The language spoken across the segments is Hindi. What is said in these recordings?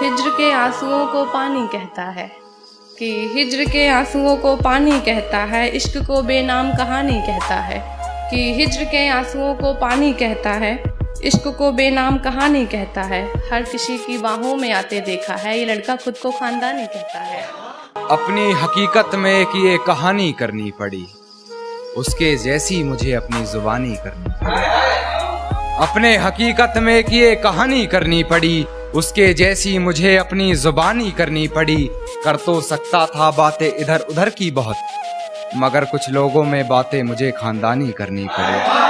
हिज्र के आंसुओं को पानी कहता है, कि हिज्र के आंसुओं को पानी कहता है, इश्क को बेनाम कहानी कहता है, कि हिज्र के आंसुओं को पानी कहता है, इश्क को बेनाम कहानी कहता है। हर किसी की बाहों में आते देखा है, ये लड़का खुद को खानदानी कहता है। अपनी हकीकत में एक ये कहानी करनी पड़ी, उसके जैसी मुझे अपनी जुबानी करनी पड़ी। अपने हकीकत में एक ये कहानी करनी पड़ी, उसके जैसी मुझे अपनी जुबानी करनी पड़ी। कर तो सकता था बातें इधर उधर की बहुत, मगर कुछ लोगों में बातें मुझे खानदानी करनी पड़ी।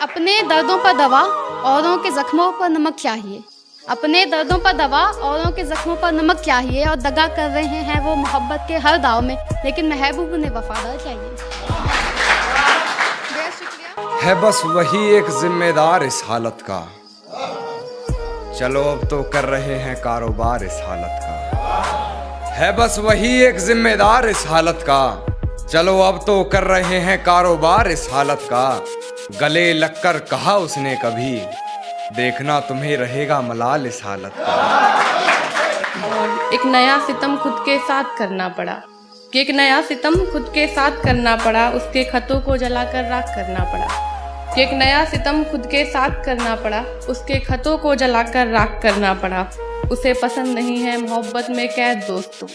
अपने दर्दों पर दवा, औरों के जख्मों पर नमक चाहिए। अपने दर्दों पर दवा, औरों के जख्मों पर नमक चाहिए। और दगा कर रहे हैं वो मोहब्बत के हर दाव में, लेकिन महबूब उन्हें वफादार चाहिए। है बस वही एक जिम्मेदार इस हालत का, चलो अब तो कर रहे हैं कारोबार इस हालत का। है बस वही एक जिम्मेदार इस हालत का, चलो अब तो कर रहे हैं कारोबार इस हालत का। गले लगकर कहा उसने कभी, देखना तुम्हें रहेगा मलाल इस हालत का। और एक नया सितम खुद के साथ करना पड़ा, कि एक नया सितम खुद के साथ करना पड़ा, उसके खतों को जलाकर राख करना पड़ा। कि एक नया सितम खुद के साथ करना पड़ा, उसके खतों को जलाकर राख करना पड़ा। उसे पसंद नहीं है मोहब्बत में कैद दोस्तों,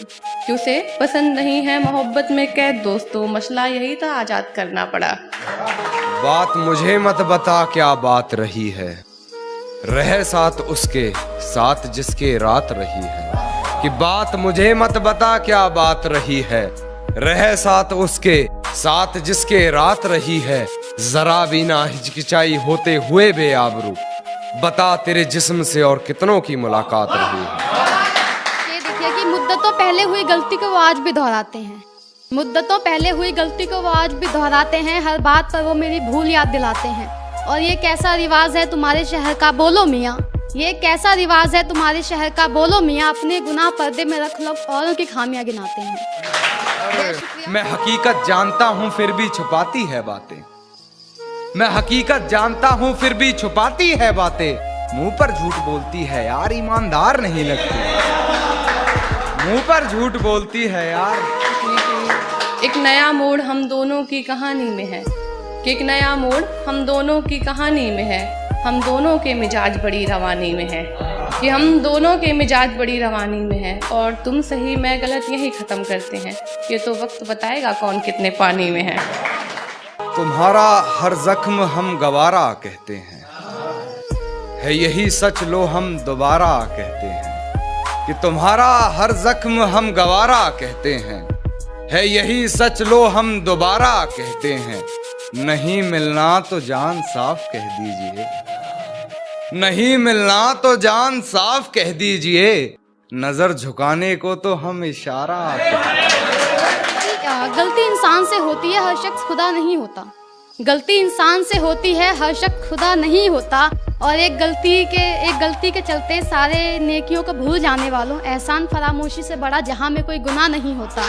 कि उसे पसंद नहीं है मोहब्बत में कैद दोस्तों, मसला यही था आजाद करना पड़ा। बात मुझे मत बता क्या बात रही है, रहे साथ उसके साथ जिसके रात रही है। कि बात मुझे मत बता क्या बात रही है, रहे साथ उसके साथ जिसके रात रही है। जरा भी ना हिचकिचाई होते हुए बेआबरू, बता तेरे जिस्म से और कितनों की मुलाकात रही है। ये देखिए कि मुद्दतों पहले हुई गलती को वो आज भी दोहराते हैं। मुद्दतों पहले हुई गलती को वो आज भी दोहराते हैं, हर बात पर वो मेरी भूल याद दिलाते हैं। और ये कैसा रिवाज है तुम्हारे शहर का बोलो मियाँ, ये कैसा रिवाज है तुम्हारे शहर का बोलो मियाँ, अपने गुनाह पर्दे में रख लो औरों की खामियां गिनाते हैं। मैं हकीकत जानता हूँ फिर भी छुपाती है बातें, मैं हकीकत जानता हूँ फिर भी छुपाती है बातें। मुंह पर झूठ बोलती है यार, ईमानदार नहीं लगती। मुंह पर झूठ बोलती है यार। एक नया मोड़ हम दोनों की कहानी में है, कि एक नया मोड़ हम दोनों की कहानी में है। हम दोनों के मिजाज बड़ी रवानी में है, कि हम दोनों के मिजाज बड़ी रवानी में है। और तुम सही मैं गलत यही ख़त्म करते हैं, ये तो वक्त बताएगा कौन कितने पानी में है। तुम्हारा हर जख्म हम गवारा कहते हैं, है यही सच लो हम दोबारा कहते हैं। कि तुम्हारा हर जख्म हम गवारा कहते हैं, है यही सच लो हम दोबारा कहते हैं। नहीं मिलना तो जान साफ कह दीजिए, नहीं मिलना तो जान साफ कह दीजिए, नजर झुकाने को तो हम इशारा कहते हैं। गलती इंसान से होती है, हर शख्स खुदा नहीं होता। गलती इंसान से होती है, हर शख्स खुदा नहीं होता। और एक गलती के चलते सारे नेकियों को भूल जाने वालों, एहसान फरामोशी से बड़ा जहां में कोई गुनाह नहीं होता।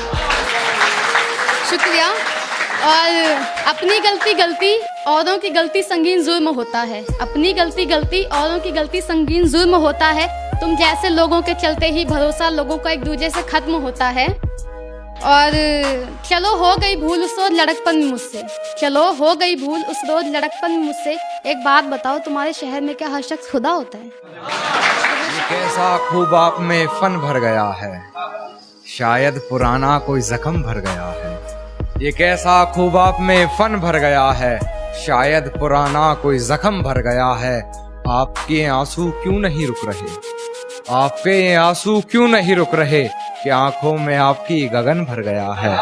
शुक्रिया। और अपनी गलती औरों की गलती संगीन जुर्म होता है। अपनी गलती औरों की गलती संगीन जुर्म होता है। तुम जैसे लोगों के चलते ही भरोसा लोगों का एक दूसरे से खत्म होता है। और चलो हो गई भूल उस रोज लड़कपन में मुझसे, चलो हो गई भूल उस रोज लड़कपन में मुझसे। एक बात बताओ, तुम्हारे शहर में क्या हर शख्स खुदा होता है? ये कैसा खूब आप में फन भर गया है, शायद पुराना कोई जख्म भर गया है। ये कैसा खूब आप में फन भर गया है, शायद पुराना कोई जख्म भर गया है। आपके आंसू क्यों नहीं रुक रहे, आपके आंसू क्यों नहीं रुक रहे, कि आंखों में आपकी गगन भर गया है।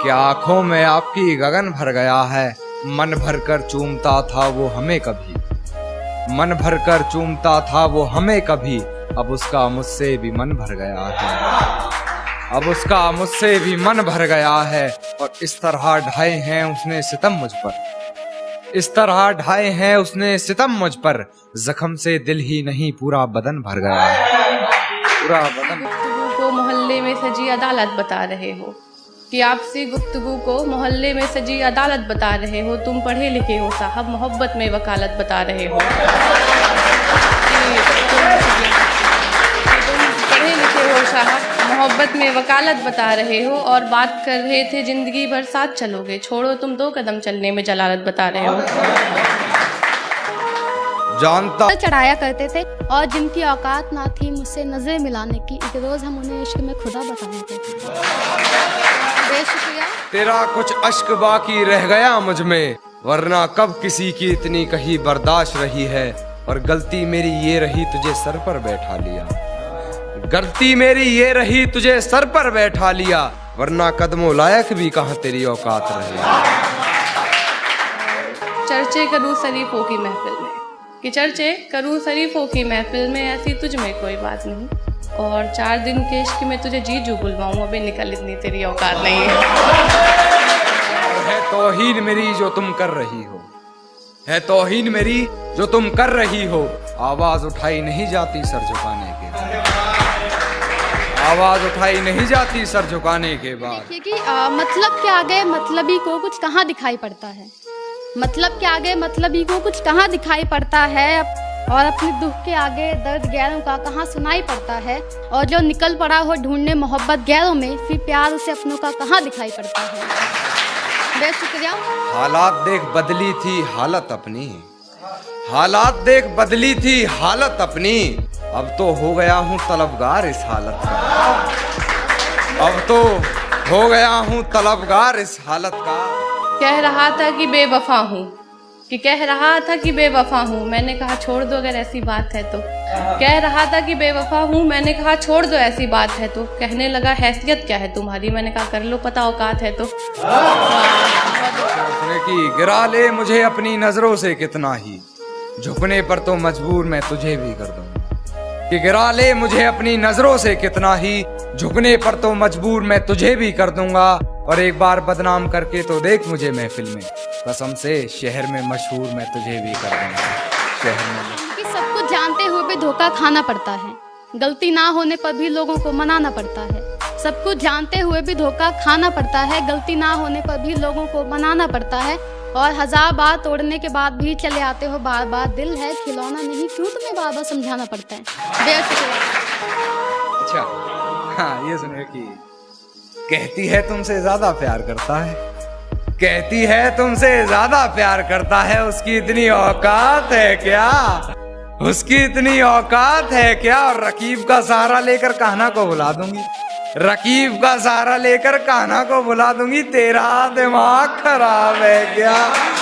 क्या आंखों में आपकी गगन भर गया है। मन भर कर चूमता था वो हमें कभी, मन भर कर चूमता था वो हमें कभी, अब उसका मुझसे भी मन भर गया है। अब उसका मुझसे भी मन भर गया है। और इस तरह ढाए हैं उसने सितम मुझ पर, इस तरह ढाए हैं उसने सितम मुझ पर, जख्म से दिल ही नहीं पूरा बदन भर गया है, पूरा बदन। गुफ्तगू को मोहल्ले में सजी अदालत बता रहे हो, कि आपसी गुफ्तगू को मोहल्ले में सजी अदालत बता रहे हो। तुम पढ़े लिखे हो साहब, मोहब्बत में वकालत बता रहे हो। तुम पढ़े लिखे हो साहब, मोहब्बत में वकालत बता रहे हो और बात कर रहे थे जिंदगी भर साथ चलोगे, छोड़ो तुम 2 कदम चलने में जलालत बता रहे हो। जानता चढ़ाया करते थे और जिनकी औकात ना थी मुझसे नजर मिलाने की, एक रोज हम उन्हें इश्क में खुदा बताते थे। बेशुक्रिया। तेरा कुछ अश्क बाकी रह गया मुझ में, वरना कब किसी की इतनी कही बर्दाश्त रही है। और गलती मेरी ये रही तुझे सर पर बैठा लिया, गलती मेरी ये रही तुझे सर पर बैठा लिया, वरना कदमों लायक भी कहाँ तेरी औकात रही। चर्चे करूँ शरीफों की महफिल में, कि चर्चे करूँ शरीफों की महफिल में, ऐसी तुझ में कोई बात नहीं। और 4 दिन के इश्क में तुझे जीजू बुलवाऊं, अबे निकल, इतनी तेरी औकात नहीं है तौहीन मेरी जो तुम कर रही हो, है तौहीन मेरी जो तुम कर रही हो। आवाज उठाई नहीं जाती सर झुकाने के बाद, आवाज उठाई नहीं जाती सर झुकाने के बाद। देखिए कि मतलब के आगे मतलबी को कुछ कहाँ दिखाई पड़ता है, मतलब के आगे मतलबी को कुछ कहाँ दिखाई पड़ता है, और अपने दुख के आगे दर्द गैरों का कहाँ सुनाई पड़ता है। और जो निकल पड़ा हो ढूंढने मोहब्बत गैरों में, फिर प्यार उसे अपनों का कहाँ दिखाई पड़ता है। बेशुक्रिया। हालात देख बदली थी हालत अपनी, हालात देख बदली थी हालत अपनी, अब तो हो गया हूँ तलबगार इस हालत का, अब तो हो गया हूँ तलबगार इस हालत का। कह रहा था कि बेवफा हूँ, कि कह रहा था कि बेवफा हूँ, मैंने कहा छोड़ दो अगर ऐसी बात है तो। कह रहा था कि बेवफा हूँ, मैंने कहा छोड़ दो ऐसी बात है तो। कहने लगा हैसियत क्या है तुम्हारी, मैंने कहा कर लो पता औकात है तो। उसने की गिरा ले मुझे अपनी नजरों से कितना ही, झुकने पर तो मजबूर मैं तुझे भी कर दूंगा। कि गिरा ले मुझे अपनी नजरों से कितना ही, झुकने पर तो मजबूर मैं तुझे भी कर दूंगा। और एक बार बदनाम करके तो देख मुझे महफिल में, कसम से शहर में मशहूर मैं तुझे भी कर दूंगा। शहर में कि सब कुछ जानते हुए भी धोखा खाना पड़ता है, गलती ना होने पर भी लोगों को मनाना पड़ता है। सब कुछ जानते हुए भी धोखा खाना पड़ता है, गलती ना होने पर भी लोगों को मनाना पड़ता है। और 1000 बार तोड़ने के बाद भी चले आते हो बार बार, दिल है खिलौना नहीं, क्यों तुम्हें बार बार समझाना पड़ता है। अच्छा हाँ, ये सुनिए कि कहती है तुमसे ज्यादा प्यार करता है, कहती है तुमसे ज्यादा प्यार करता है, उसकी इतनी औकात है क्या, उसकी इतनी औकात है क्या। और रकीब का सहारा लेकर कान्हा को बुला दूंगी, रकीब का सहारा लेकर कान्हा को बुला दूंगी, तेरा दिमाग खराब है क्या।